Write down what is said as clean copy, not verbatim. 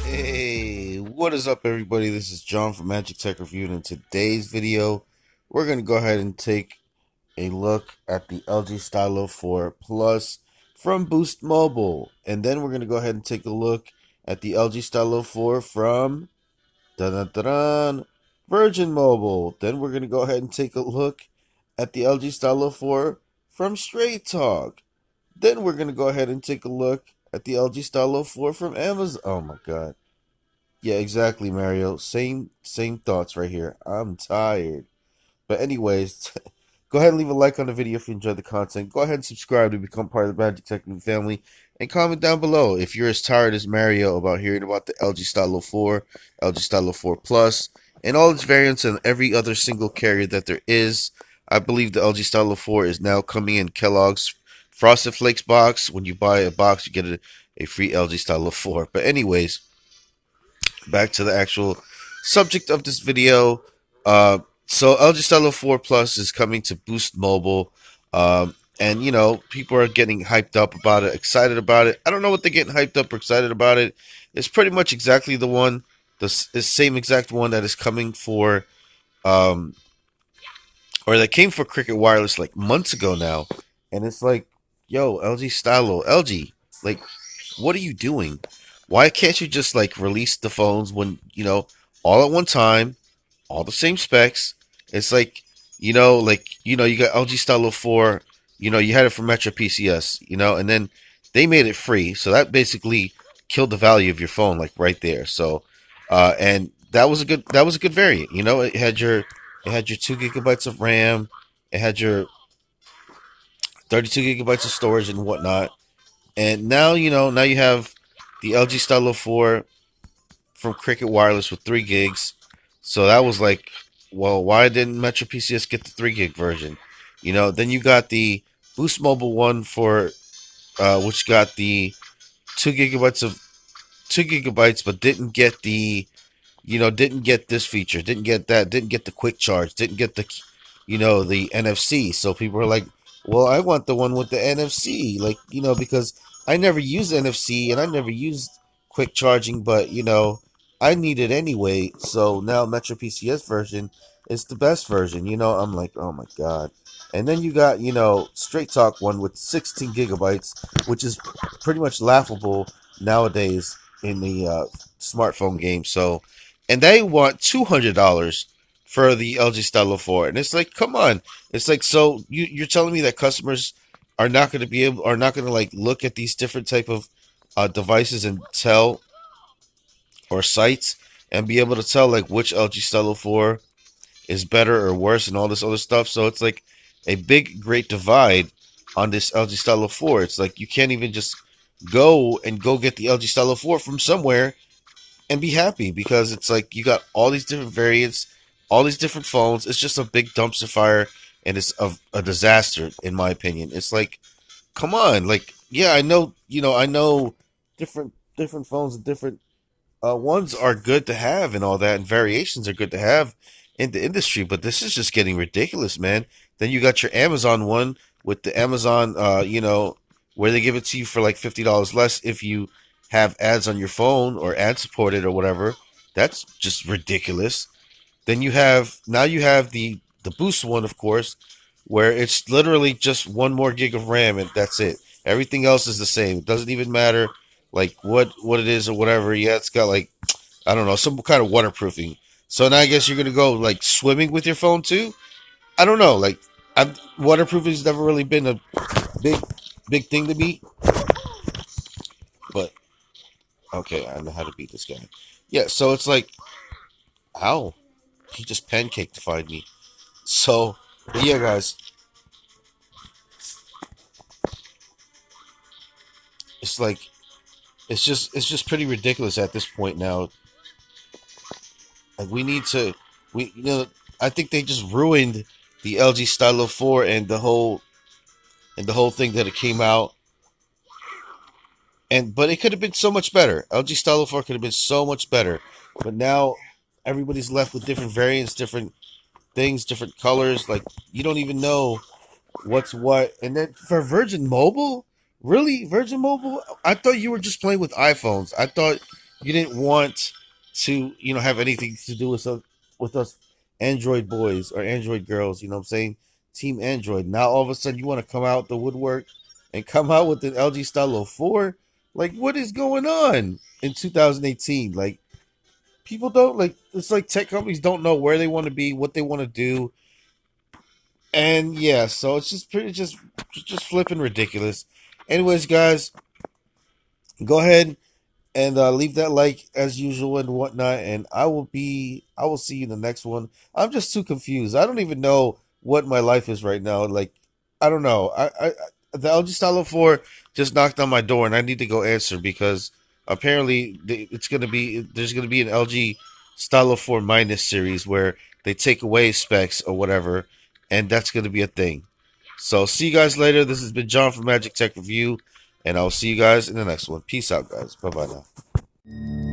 Hey, what is up, everybody? This is John from Magic Tech Review, and in today's video, we're going to go ahead and take a look at the LG Stylo 4 Plus from Boost Mobile, and then we're going to go ahead and take a look at the LG Stylo 4 from Virgin Mobile. Then we're going to go ahead and take a look at the LG Stylo 4 from Straight Talk. Then we're going to go ahead and take a look at the LG Stylo 4 from Amazon. Oh my god. Yeah, exactly, Mario. Same thoughts right here. I'm tired. But anyways, go ahead and leave a like on the video if you enjoyed the content. Go ahead and subscribe to become part of the Magic Tech family. And comment down below if you're as tired as Mario about hearing about the LG Stylo 4, LG Stylo 4 Plus, and all its variants and every other single carrier that there is. I believe the LG Stylo 4 is now coming in Kellogg's Frosted Flakes box. When you buy a box, you get a free LG Stylo 4. But anyways, back to the actual subject of this video. So LG Stylo 4 Plus is coming to Boost Mobile. And, you know, people are getting hyped up about it, excited about it. I don't know what they're getting hyped up or excited about it. It's pretty much exactly the same exact one that is coming for, or that came for Cricket Wireless like months ago now. And it's like, yo, LG Stylo, LG, like, what are you doing? Why can't you just like release the phones when, all at one time, all the same specs? It's like, you got LG Stylo 4, you had it from Metropcs, and then they made it free. So that basically killed the value of your phone, like right there. So, and that was a good variant. It had your 2 gigabytes of RAM, it had your 32 gigabytes of storage and whatnot. And now, now you have the LG Stylo 4 from Cricket Wireless with 3 gigs. So that was like, well, why didn't Metro PCS get the 3 gig version? Then you got the Boost Mobile one for, which got the 2 gigabytes, but didn't get didn't get this feature, didn't get that, didn't get the quick charge, didn't get the NFC. So people are like, well, I want the one with the NFC, like, because I never used NFC and I never used quick charging, but, I need it anyway. So now Metro PCS version is the best version. I'm like, oh my god. And then you got, Straight Talk one with 16 gigabytes, which is pretty much laughable nowadays in the smartphone game. So, and they want $200 for the LG Stylo 4, and it's like, come on. It's like, so you're telling me that customers are not going to like look at these different type of devices and tell, or sites, and be able to tell like which LG Stylo 4 is better or worse and all this other stuff. So it's like a big great divide on this LG Stylo 4. It's like you can't even just go get the LG Stylo 4 from somewhere and be happy, because it's like you got all these different variants, all these different phones. It's just a big dumpster fire, and it's a disaster in my opinion. It's like, come on, like, yeah, I know different phones and different ones are good to have and all that, and variations are good to have in the industry, but this is just getting ridiculous, man. Then you got your Amazon one with the Amazon, where they give it to you for like $50 less if you have ads on your phone or ad supported or whatever. That's just ridiculous. Then you have the Boost one, of course, where it's literally just 1 more gig of RAM and that's it. Everything else is the same. It doesn't even matter like what it is or whatever. Yeah, it's got like, I don't know, some kind of waterproofing. So now I guess you're gonna go like swimming with your phone too. I don't know. Like, waterproofing's never really been a big big thing to me. But okay, I know how to beat this guy. Yeah, so it's like, ow, he just pancaked to find me. So, but yeah, guys, it's like, it's just pretty ridiculous at this point now. Like, we need to, I think they just ruined the LG Stylo 4 and the whole thing that it came out. But it could have been so much better. LG Stylo 4 could have been so much better. But now everybody's left with different variants, different things, different colors. Like, you don't even know what's what. And then for Virgin Mobile, Really, Virgin Mobile? I thought you were just playing with iPhones. I thought you didn't want to, have anything to do with us Android boys or Android girls. You know what I'm saying? Team Android. Now all of a sudden you want to come out the woodwork and come out with an LG Stylo 4? Like, what is going on in 2018? Like, people don't like. It's like tech companies don't know where they want to be, what they want to do, and yeah. So it's just pretty, just flipping ridiculous. Anyways, guys, go ahead and leave that like as usual and whatnot. And I will see you in the next one. I'm just too confused. I don't even know what my life is right now. Like, I don't know. The LG Stylo 4 just knocked on my door, and I need to go answer because apparently there's gonna be an LG Stylo 4 minus series where they take away specs or whatever, and that's gonna be a thing. So see you guys later. This has been John from Magic Tech Review, and I'll see you guys in the next one. Peace out, guys. Bye bye now.